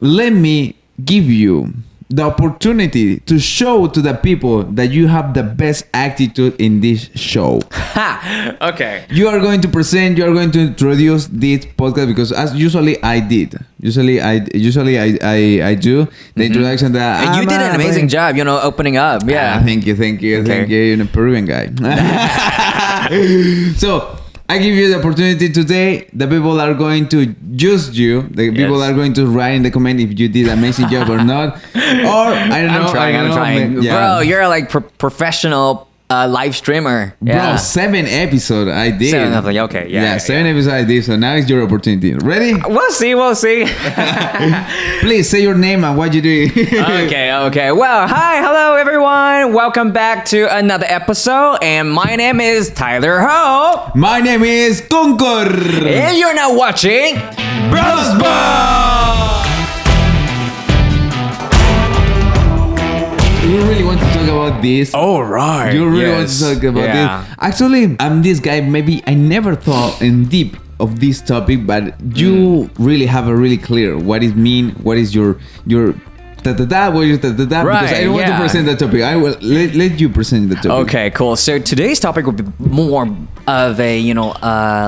let me give you the opportunity to show to the people that you have the best attitude in this show. Okay. You are going to introduce this podcast because as usually I did. Usually I do the introduction that And you did an amazing job, opening up. Yeah. Thank you. Thank you. You're a Peruvian guy. So I give you the opportunity today. The people are going to judge you. The people are going to write in the comment if you did an amazing job or not. Or I don't know. I'm trying. Yeah. Bro, you're like professional live streamer. Bro, 7 episodes I did. 7, okay, yeah. 7 episodes I did. So now it's your opportunity. Ready? We'll see. Please say your name and what you do. Okay. Well, hi, hello everyone. Welcome back to another episode. And my name is Tyler Ho. My name is Concor. And you're now watching Brosbond. You really want to talk about this? Oh, right. You really want to talk about this? Actually, I'm this guy. Maybe I never thought in deep of this topic, but you really have a really clear what it mean. What is your ta-ta-ta, what is ta-ta-ta? Right, because I don't want to present the topic. I will let you present the topic. Okay, cool. So today's topic would be more of a,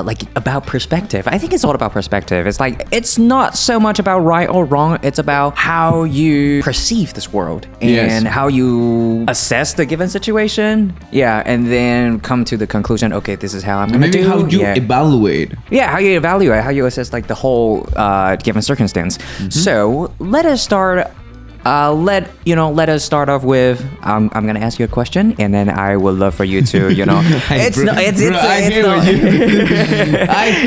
like about perspective. I think it's all about perspective. It's like, it's not so much about right or wrong. It's about how you perceive this world and how you assess the given situation. Yeah, and then come to the conclusion, okay, this is how I'm going to do. Maybe how you evaluate. Yeah, how you evaluate, how you assess like the whole given circumstance. So let us start. Let us start off with. I'm gonna ask you a question, and then I would love for you to, I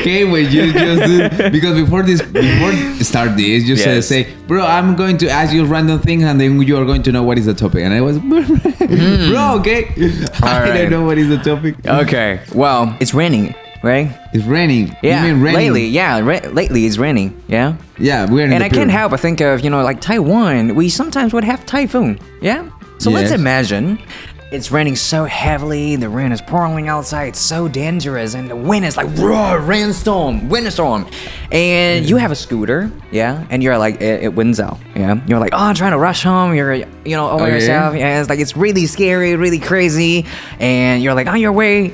hate when you just do, because before start this, you say, bro, I'm going to ask you random things, and then you are going to know what is the topic. And I was, bro, okay, I don't know what is the topic. Okay, well, it's raining. Right? It's raining. Yeah. You mean raining? Lately, lately it's raining. Yeah. Yeah, we're in and I can't help but think of, like Taiwan, we sometimes would have typhoon. Yeah. So let's imagine it's raining so heavily, the rain is pouring outside, it's so dangerous, and the wind is like windstorm. And you have a scooter, and you're like, it winds out, You're like, I'm trying to rush home, you're, over yourself, it's like, it's really scary, really crazy, and you're like, on your way,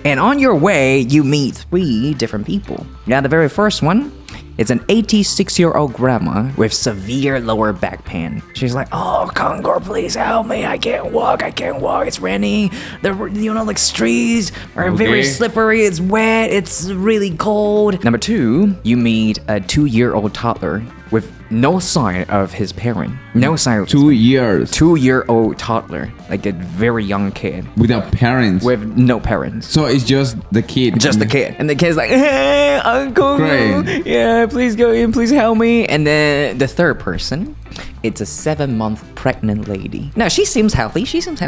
you meet 3 different people. Yeah, the very first one, it's an 86-year-old grandma with severe lower back pain. She's like, oh, Concor, please help me. I can't walk. It's raining. The streets are very slippery. It's wet. It's really cold. Number 2, you meet a 2-year-old toddler with no sign of his parent. No sign of 2 years. 2-year-old toddler, like a very young kid. Without parents. With no parents. So it's just the kid. Just the kid. And the kid's like, hey, Uncle. Great. Yeah, please go in, please help me. And then the third person, it's a 7-month pregnant lady. Now, she seems healthy. She seems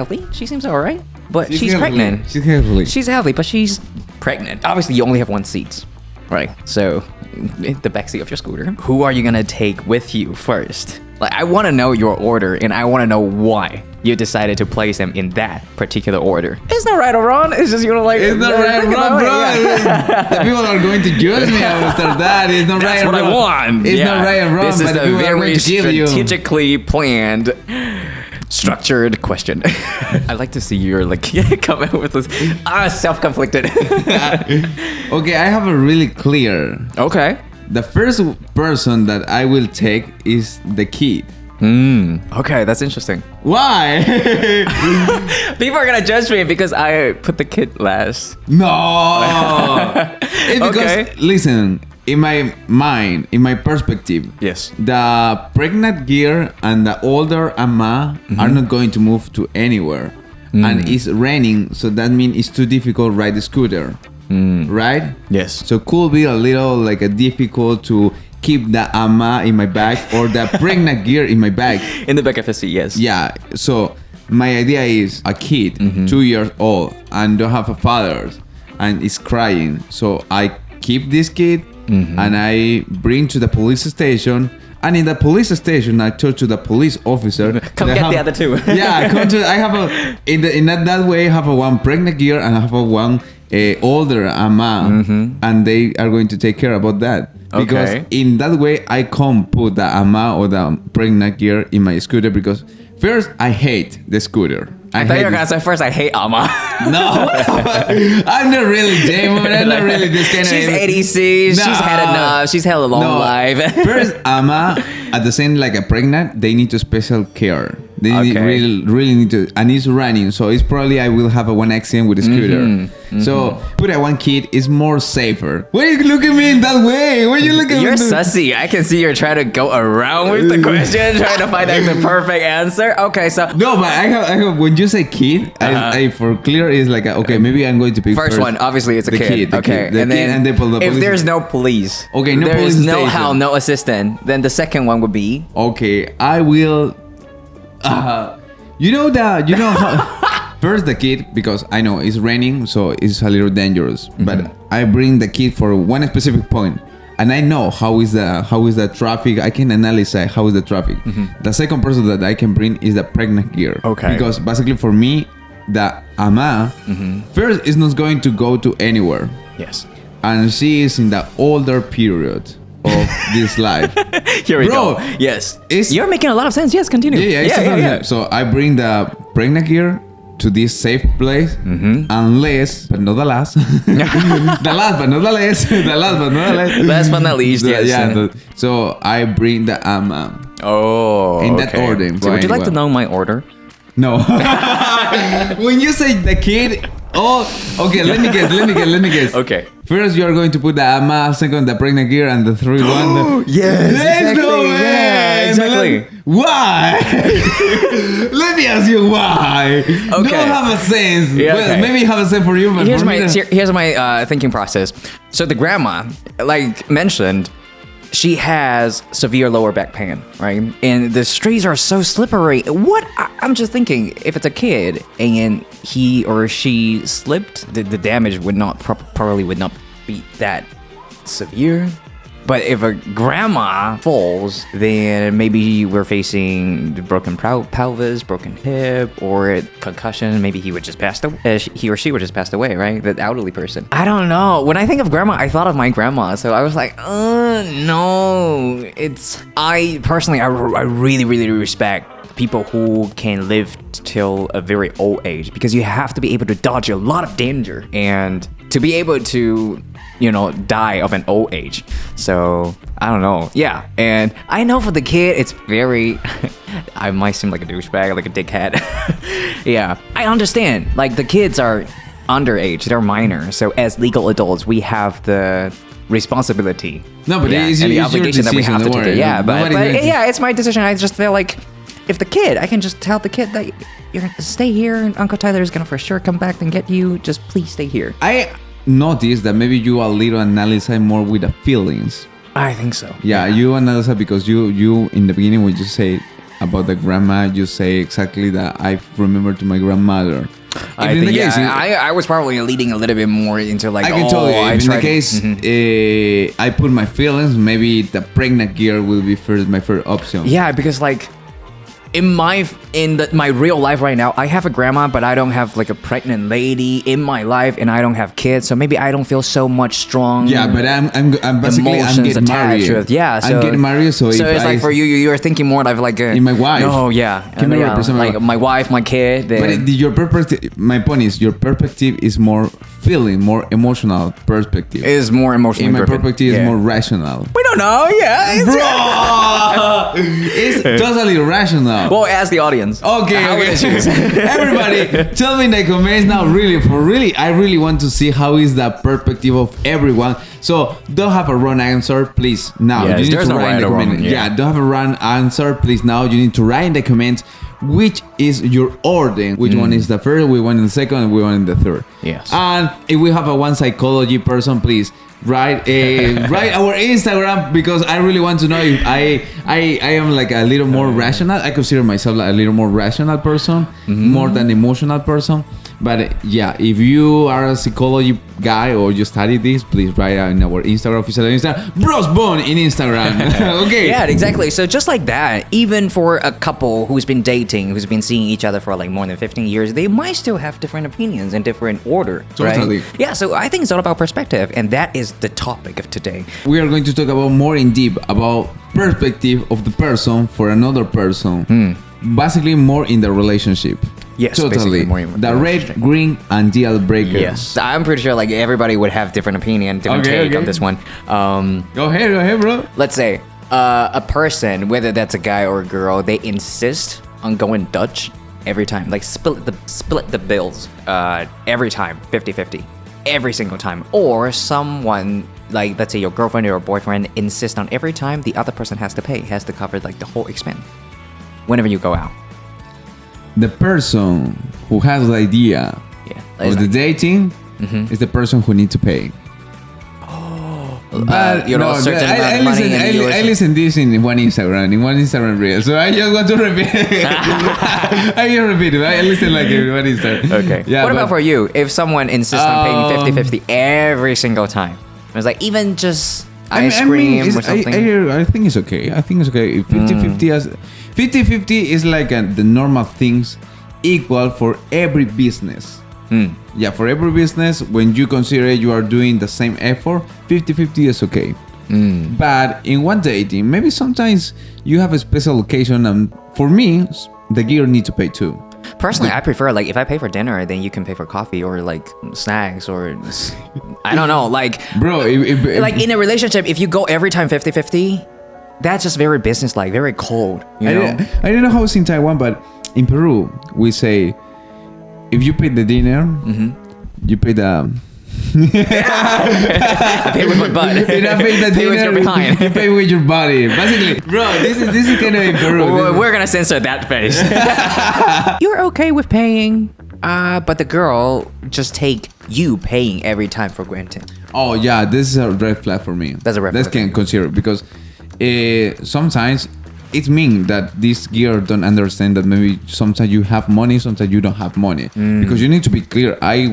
all right. But she's pregnant. She's healthy. She's healthy, but she's pregnant. Obviously, you only have 1 seat. Right. So, the backseat of your scooter. Who are you going to take with you first? Like, I want to know your order, and I want to know why you decided to place them in that particular order. It's not right or wrong. It's just, It's not right or wrong, bro. The people are going to judge me after that. It's not right or wrong. That's what I want. It's not right or wrong, this but the people are going to give you. Strategically planned, structured question. I like to see your come out with this self-conflicted. Okay, I have a really clear. Okay. The first person that I will take is the kid. Okay, that's interesting. Why? People are gonna judge me because I put the kid last. No. It's because, listen, in my mind, in my perspective, the pregnant girl and the older ama are not going to move to anywhere. And it's raining, so that means it's too difficult to ride the scooter. Right? Yes. So could be a little difficult to keep the ama in my bag or the pregnant girl in my bag. In the back of the seat, yes. Yeah. So my idea is a kid, 2 years old, and don't have a father, and is crying. So I keep this kid and I bring to the police station. And in the police station, I talk to the police officer. Come get the other 2. Yeah, I have in that way, I have a 1 pregnant girl and I have a 1 older ama, and they are going to take care about that. Because in that way, I can't put the ama or the pregnant girl in my scooter because first, I hate the scooter. I thought you were going to say first, I hate ama. No, I'm not really Damon. I'm not really this kind of... She's 80C. No. She's had enough. She's had a long life. First, ama, at the same like a pregnant, they need special care. They need really need to... And it's running, so it's probably I will have one accident with a scooter. So, put a one kid is more safer. Why you look at me in that way? Why you look at me? You're sussy. I can see you're trying to go around with the question, trying to find out the perfect answer. Okay, so... No, but I have when you say kid, I for clear is like, maybe I'm going to pick first one. Obviously, it's a kid. Okay, and then if there's no police, okay, no there's police no station. help, no assistant, then the second one would be... Okay, I will... you know how... First the kid, because I know it's raining, so it's a little dangerous. But I bring the kid for one specific point, and I know how is the traffic. I can analyze how is the traffic. The second person that I can bring is the pregnant girl. Okay. Because basically for me, the ama first is not going to go to anywhere. Yes. And she is in the older period of this life. Here we go. Yes. You're making a lot of sense. Yes, continue. Yeah. So I bring the pregnant girl to this safe place, unless, but not the last. The last but not the least. Last but not least, yes. Yeah. So I bring the ama. Oh, in that order. So would you like to know my order? No. When you say the kid, okay, let me guess. Okay. First, you are going to put the ama, second, the pregnant girl, and the third one. Yes, exactly. No way. Yeah, exactly. Why? Let me ask you why. Okay. Don't have a sense. Yeah, well, maybe have a sense for you, but here's my thinking process. So the grandma, like mentioned, she has severe lower back pain, right? And the streets are so slippery. I'm just thinking, if it's a kid and he or she slipped, the damage would not probably would not be that severe. But if a grandma falls, then maybe we're facing broken pelvis, broken hip, or concussion. Maybe he or she would just passed away, right? The elderly person. I don't know. When I think of grandma, I thought of my grandma. So I was like, no. I personally really, really respect people who can live till a very old age, because you have to be able to dodge a lot of danger and to be able to, die of an old age. So I don't know. Yeah. And I know for the kid, it's very, I might seem like a douchebag, like a dickhead. Yeah. I understand. Like the kids are underage, they're minor. So as legal adults, we have the responsibility. No, but and the obligation that we have to take it. Yeah. But yeah, it's my decision. I just feel like if the kid, I can just tell the kid that you're going to stay here and Uncle Tyler is going to for sure come back and get you. Just please stay here. I noticed that maybe you a little analyze more with the feelings. I think so. Yeah, you analyze because you in the beginning when you say about the grandma, you say exactly that I remember to my grandmother. I was probably leading a little bit more into like. I can tell you, if in the case I put my feelings, maybe the pregnant girl will be my first option. Yeah, because like. In my real life right now, I have a grandma, but I don't have like a pregnant lady in my life, and I don't have kids, so maybe I don't feel so much strong. Yeah, but I'm basically I'm getting married. Yeah, so I'm getting married, so it's like for you are thinking more of like in my wife. Oh yeah, like my wife, my kid. But your perspective, my point is, your perspective is more feeling, more emotional perspective. Is more emotional. In my perspective, is more rational. We don't know. Yeah, bro, it's totally rational. Well, ask the audience. Okay. Everybody, tell me in the comments now. I really want to see how is the perspective of everyone. So don't have a wrong answer, please. Now you need to write in the comments. Yeah, don't have a wrong answer, please. Now you need to write in the comments which is your order. Which one is the first? We want in the second, and we want in the third. Yes. And if we have a one psychology person, please. Write our Instagram, because I really want to know if I am like a little more rational. I consider myself like a little more rational person, more than emotional person. But yeah, if you are a psychology guy or you study this, please write out in our official Instagram, Brosbond in Instagram. Okay. Yeah, exactly. So just like that, even for a couple who's been dating, who's been seeing each other for like more than 15 years, they might still have different opinions and different order. Totally. Right? Yeah, so I think it's all about perspective, and that is the topic of today. We are going to talk about more in deep about perspective of the person for another person. Basically more in the relationship. Yes, totally. More in the red, green, and deal breakers. Yes, I'm pretty sure like everybody would have different opinion, different take on this one. Go ahead, bro. Let's say a person, whether that's a guy or a girl, they insist on going Dutch every time, like split the bills every time, 50-50, every single time. Or someone, like let's say your girlfriend or your boyfriend, insist on every time the other person has to pay, has to cover like the whole expense whenever you go out. The person who has the idea of the dating is the person who needs to pay. But you know, certain amount of money. I listen this in one Instagram reel. So I just want to repeat it. I listen like one Instagram. Okay. Yeah, what about for you? If someone insists on paying 50-50 every single time, it's like even just ice cream or something. I think it's okay. If 50-50 is like the normal things equal for every business. Yeah, for every business, when you consider you are doing the same effort, 50-50 is okay. But in one dating, maybe sometimes you have a special occasion, and for me, the gear needs to pay too. Personally, I prefer like if I pay for dinner, then you can pay for coffee or like snacks or I don't know, like bro. Like in a relationship, if you go every time 50-50, that's just very business-like, very cold. You know? I don't know how it's in Taiwan, but in Peru, we say, if you pay the dinner, you pay the... I pay with my butt. You don't pay the dinner, with your behind. You pay with your body. Basically, bro, this is kind of in Peru. We're going to censor that face. You're okay with paying, but the girl just take you paying every time for granted. Oh, yeah, this is a red flag for me. That's a red flag. Let's can consider it because... sometimes it means that this gear don't understand that maybe sometimes you have money, sometimes you don't have money. Because you need to be clear. I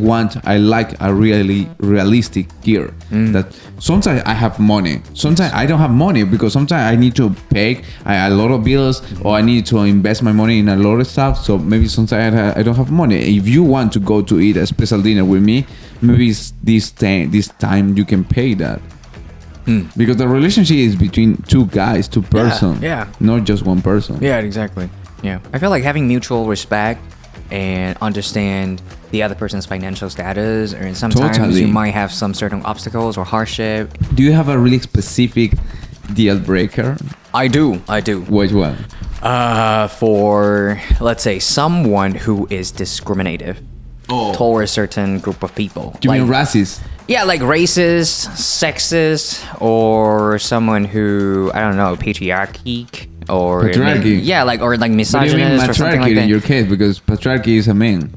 like a really realistic gear. That sometimes I have money, sometimes I don't have money because sometimes I need to pay a lot of bills or I need to invest my money in a lot of stuff. So maybe sometimes I don't have money. If you want to go to eat a special dinner with me, maybe this time you can pay that. Because the relationship is between two guys, two persons, not just one person. Yeah, exactly. Yeah, I feel like having mutual respect and understand the other person's financial status, and sometimes you might have some certain obstacles or hardship. Do you have a really specific deal breaker? I do. Which one? For let's say someone who is discriminative towards a certain group of people. Do you mean racist? Yeah, like racist, sexist, or someone who, I don't know, patriarchy or patriarchy. Or misogynist or something like that. In your case, because patriarchy is a man.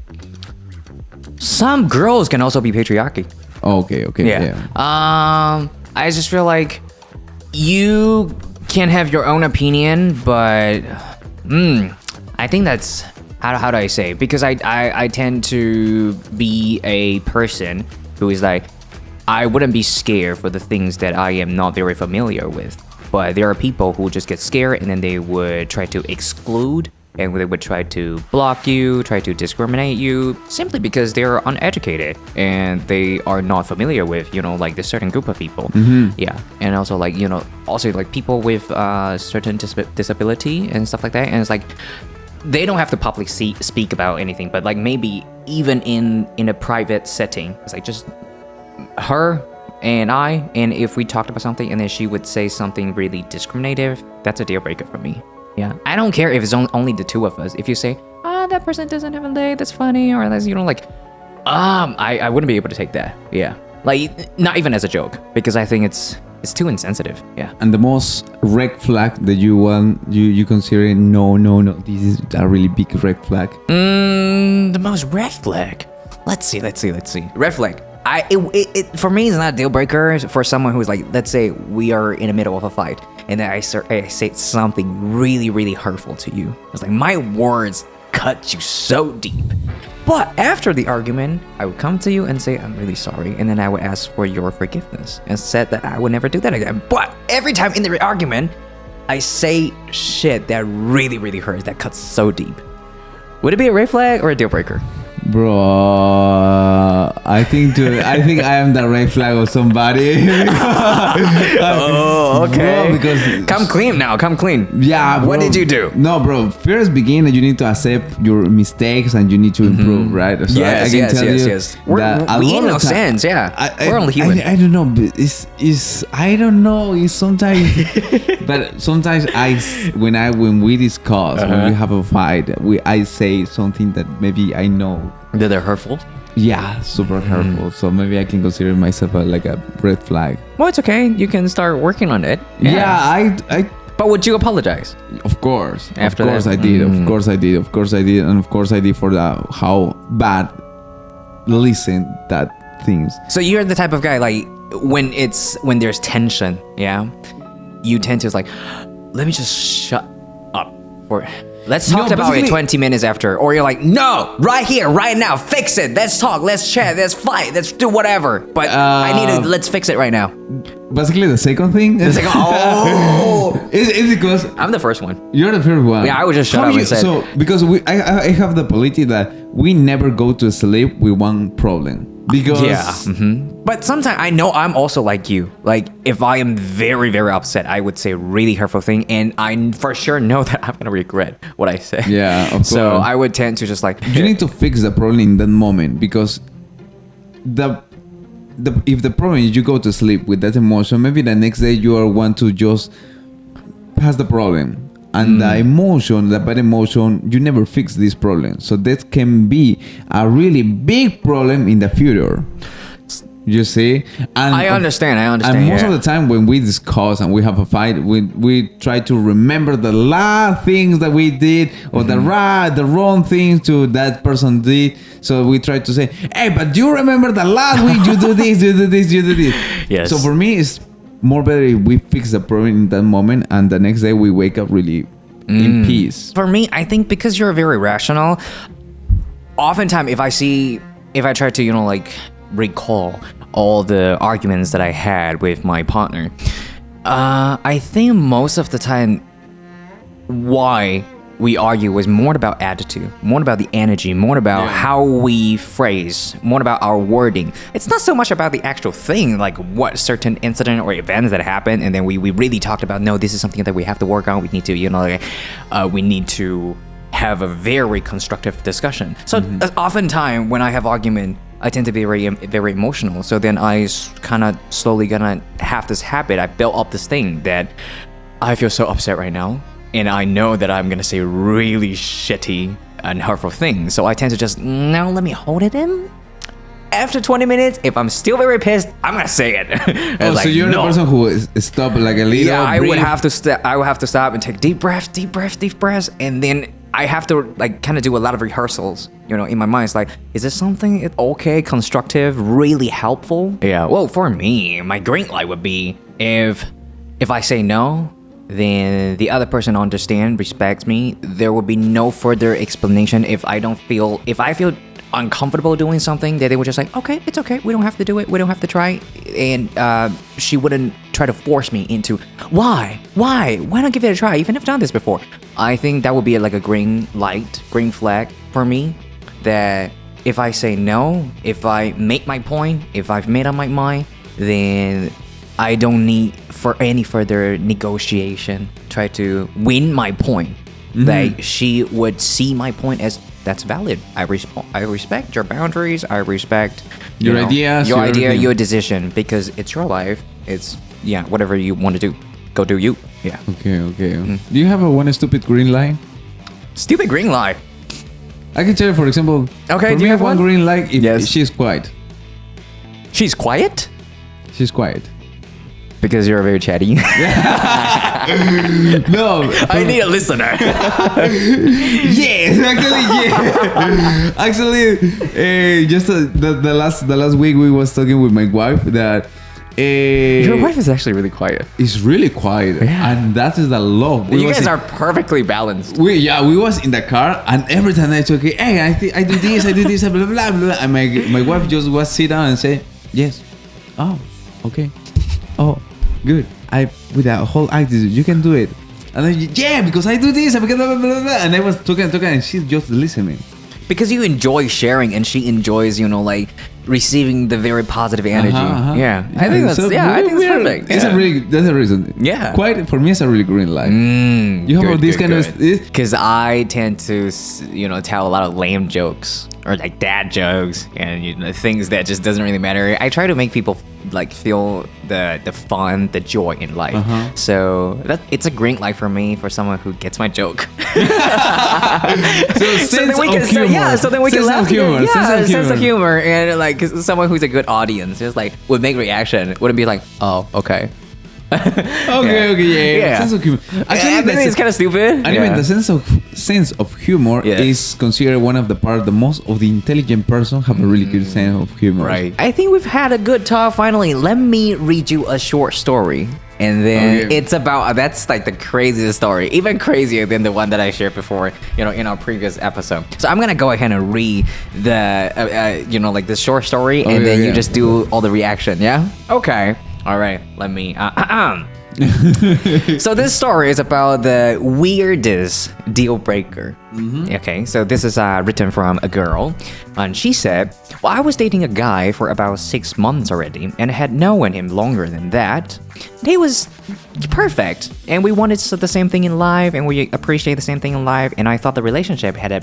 Some girls can also be patriarchy. Okay. Yeah. I just feel like you can have your own opinion, but I think that's how do I say? Because I tend to be a person who is like, I wouldn't be scared for the things that I am not very familiar with. But there are people who just get scared and then they would try to exclude and they would try to block you, try to discriminate you simply because they're uneducated and they are not familiar with, like this certain group of people. Yeah. And also like, also like people with certain disability and stuff like that. And it's like, they don't have to publicly speak about anything, but like maybe even in a private setting, it's like just her and I, and if we talked about something and then she would say something really discriminative, that's a deal breaker for me. Yeah, I don't care if it's only the two of us. If you say, that person doesn't have a leg, that's funny, or that's, I wouldn't be able to take that. Yeah, like not even as a joke, because I think it's too insensitive. Yeah. And the most red flag that you consider, no, this is a really big red flag. The most red flag. Let's see. Red flag. It for me, it's not a deal breaker for someone who's like, let's say we are in the middle of a fight and then I say something really, really hurtful to you. It's like my words cut you so deep. But after the argument, I would come to you and say, I'm really sorry. And then I would ask for your forgiveness and said that I would never do that again. But every time in the argument, I say shit that really, really hurts, that cuts so deep. Would it be a red flag or a deal breaker? Bro, I think I am the red flag of somebody. Oh, okay. Bro, because come clean now. Come clean. Yeah. Bro. What did you do? No, bro. First, begin and you need to accept your mistakes and you need to improve, right? So yes. We innocent. Yeah. We're only human. I don't know. But it's I don't know. It's sometimes, but sometimes when we discuss when we have a fight, I say something that maybe I know. That they're hurtful? Yeah, super hurtful. So maybe I can consider myself like a red flag. Well, it's okay. You can start working on it. Yeah, I But would you apologize? Of course. After of course that? I did. Of course I did. Of course I did. And of course I did for how bad listen that things. So you're the type of guy like when there's tension, yeah, you tend to like, let me just shut up for let's talk about it 20 minutes after. Or you're like, no, right here, right now, fix it. Let's talk, let's chat, let's fight, let's do whatever. But let's fix it right now. Basically the second thing. The second, it's because I'm the first one. You're the first one. Yeah, I would just shut up and say. So because I have the policy that we never go to sleep with one problem. Because But sometimes I know I'm also like you. Like if I am very, very upset, I would say a really hurtful thing, and I for sure know that I'm gonna regret what I say. Yeah, of course. So I would tend to just like you need to fix the problem in that moment, because if the problem is you go to sleep with that emotion, maybe the next day you want to just pass the problem. And the emotion, the bad emotion, you never fix this problem. So that can be a really big problem in the future. You see? And I understand. And most of the time when we discuss and we have a fight, we try to remember the last things that we did or the wrong things to that person did. So we try to say, hey, but you remember the last week you do this, you do this, you do this. Yes. So for me, it's more better if we fix the problem in that moment and the next day we wake up really in peace. For me, I think because you're very rational, oftentimes if I try to, like recall all the arguments that I had with my partner, I think most of the time why we argue was more about attitude, more about the energy, more about how we phrase, more about our wording. It's not so much about the actual thing, like what certain incident or events that happened, and then we really talked about, no, this is something that we have to work on. We need to, we need to have a very constructive discussion. So oftentimes when I have argument, I tend to be very, very emotional. So then I kind of slowly gonna have this habit. I built up this thing that I feel so upset right now. And I know that I'm going to say really shitty and hurtful things. So I tend to just, no, let me hold it in. After 20 minutes, if I'm still very pissed, I'm going to say it. So you're the person who stop like a little. Yeah, I would have to stop and take deep breaths. And then I have to like kind of do a lot of rehearsals, in my mind. It's like, is this something okay, constructive, really helpful? Yeah, well, for me, my green light would be if I say no, then the other person understands, respects me. There will be no further explanation. If I feel uncomfortable doing something, that they would just like, okay, it's okay. We don't have to do it. We don't have to try. And she wouldn't try to force me into, why not give it a try? Even if I've done this before. I think that would be like a green flag for me, that if I say no, if I make my point, if I've made up my mind, then I don't need for any further negotiation, try to win my point. Like she would see my point as that's valid. I respect your boundaries. I respect your ideas, your decision, because it's your life. It's whatever you want to do, go do you. Yeah. Okay. Do you have one stupid green light? Stupid green light. I can tell you, for example. Okay. Do you have one green light? If she's quiet. She's quiet. She's quiet. Because you're very chatty. No. I need a listener. Yes, actually, just the last week we was talking with my wife that Your wife is actually really quiet. It's really quiet, and that is the love. You guys are perfectly balanced. We was in the car, and every time I talk, hey, I do this, blah blah blah, and my wife just was sit down and say, yes, oh, okay, oh, good. With that whole attitude, you can do it, and then yeah, because I do this, blah blah blah, and I was talking, and she's just listening. Because you enjoy sharing, and she enjoys, like receiving the very positive energy. Yeah, I think that's I think it's perfect. That's a reason. Yeah, quite for me, it's a really green light. You have this kind of because I tend to tell a lot of lame jokes or like dad jokes and things that just doesn't really matter. I try to make people like feel the fun, the joy in life. So it's a green light for me for someone who gets my joke. So then we can laugh. Sense of humor, and like someone who's a good audience, just like would make reaction, wouldn't be like, oh, okay. Okay. Sense of humor. Actually, I think it's kind of stupid. I mean, the sense of humor is considered one of the most of the intelligent person have a really good sense of humor. Right. I think we've had a good talk. Finally, let me read you a short story. And then it's about, that's like the craziest story, even crazier than the one that I shared before, in our previous episode. So I'm going to go ahead and read the, like the short story, and then you just do all the reaction. Yeah? Okay. All right. Let me, So this story is about the weirdest deal breaker. Okay, so this is written from a girl, and she said, well, I was dating a guy for about 6 months already, and had known him longer than that. He was perfect, and we wanted the same thing in life, and we appreciate the same thing in life, and I thought the relationship had a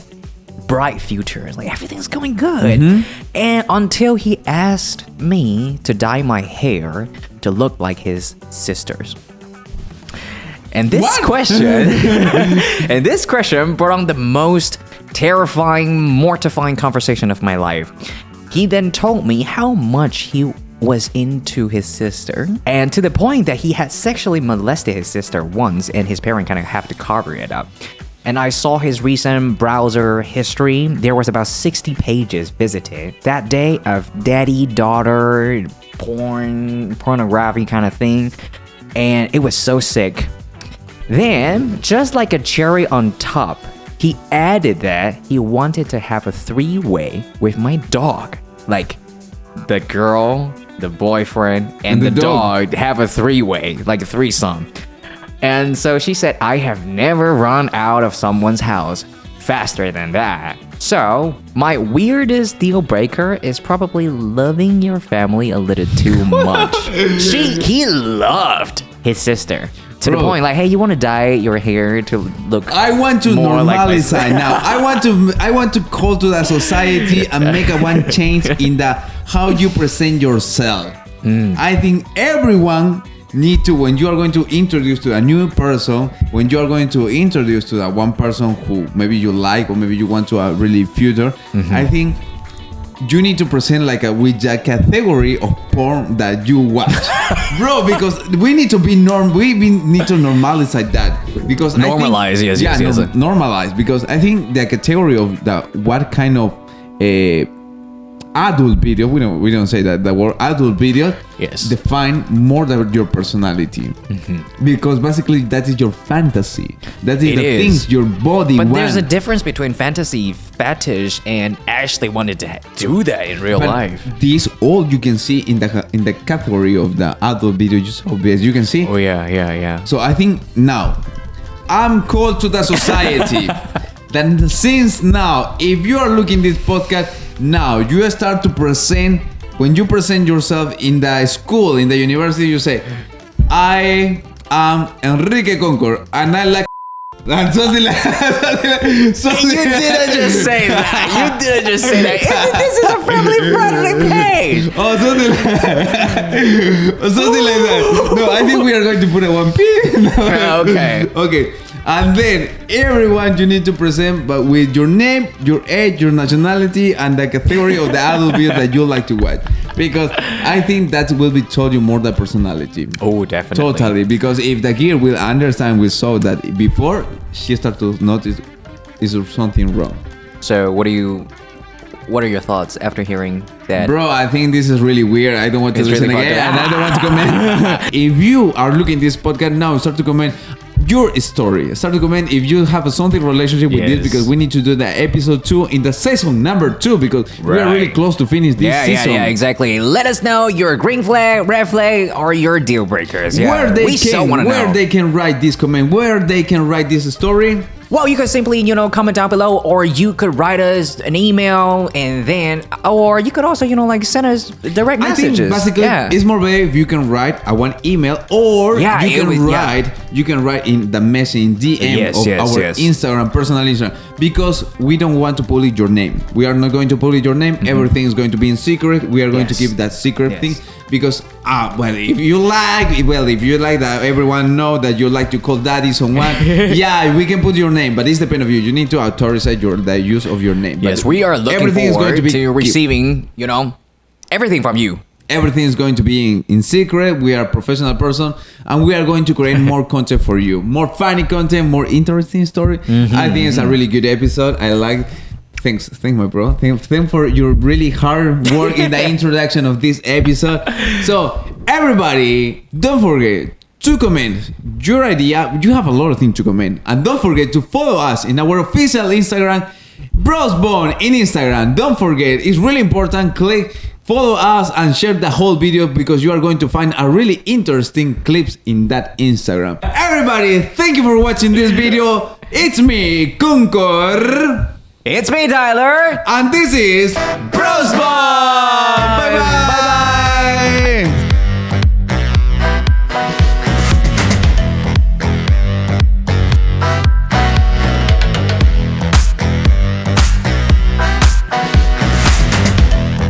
bright future. Like, everything's going good. And until he asked me to dye my hair to look like his sister's. And this question brought on the most terrifying, mortifying conversation of my life. He then told me how much he was into his sister, and to the point that he had sexually molested his sister once, and his parents kind of have to cover it up. And I saw his recent browser history. There was about 60 pages visited that day of daddy-daughter pornography kind of thing, and it was so sick. Then, just like a cherry on top, he added that he wanted to have a 3-way with my dog. Like, the girl, the boyfriend, and the dog have a 3-way, like a threesome. And so she said, I have never run out of someone's house faster than that. So, my weirdest deal breaker is probably loving your family a little too much. He loved his sister. To the point, like, hey, you want to dye your hair to look I want to normalize now. I want to call to the society and make one change in the how you present yourself. I think everyone need to, when you are going to introduce to a new person, when you are going to introduce to that one person who maybe you like or maybe you want to really future, I think you need to present like with a category of porn that you watch. Bro, because we need to be we need to normalize like that. Because normalize, normalize, because I think the category of what kind of adult video, we don't say that the word adult video, define more than your personality, because basically that is your fantasy, that is things your body wants. There's a difference between fantasy, fetish, and actually wanted to do that in real life. This all you can see in the category of the adult video, just obvious you can see. So I think now I'm called to the society that since now, if you are looking this podcast now, you start to present, when you present yourself in the school, in the university, you say, I am Enrique Concor, and I like and something like You didn't just say that. This is a family-friendly page. Something like that. No, I think we are going to put a one pin. Okay. And then everyone you need to present, but with your name, your age, your nationality, and the category of the adult video that you like to watch. Because I think that will be told you more than personality. Oh, definitely. Totally. Because if the girl will understand, we saw that before, she start to notice is there something wrong. So what do you what are your thoughts after hearing that? Bro, I think this is really weird. I don't want to listen again, and I don't want to comment. If you are looking at this podcast now, start to comment your story. Start to comment if you have a something relationship with this, because we need to do the episode 2 in the season number 2, because we are really close to finish this season. Yeah, exactly. Let us know your green flag, red flag, or your deal breakers. Yeah. Where they can write this comment, where they can write this story. Well, you could simply, comment down below, or you could write us an email, and then, or you could also, send us direct messages. I think basically, it's more better if you can write one email, or you can write in the messaging DM of our Instagram, personal Instagram, because we don't want to publish your name. We are not going to publish your name. Mm-hmm. Everything is going to be in secret. We are going to keep that secret thing. Because if you like that everyone know that you like to call daddy someone, we can put your name, but it's depend of you. You need to authorize the use of your name. Yes, we are looking forward to receiving, everything from you. Everything is going to be in secret. We are a professional person, and we are going to create more content for you, more funny content, more interesting story. Mm-hmm. I think it's a really good episode. I like. Thanks, my bro. Thanks for your really hard work in the introduction of this episode. So, everybody, don't forget to comment your idea. You have a lot of things to comment. And don't forget to follow us in our official Instagram, Brosbond in Instagram. Don't forget, it's really important. Follow us and share the whole video, because you are going to find a really interesting clips in that Instagram. Everybody, thank you for watching this video. It's me, Concor. It's me, Tyler. And this is Bro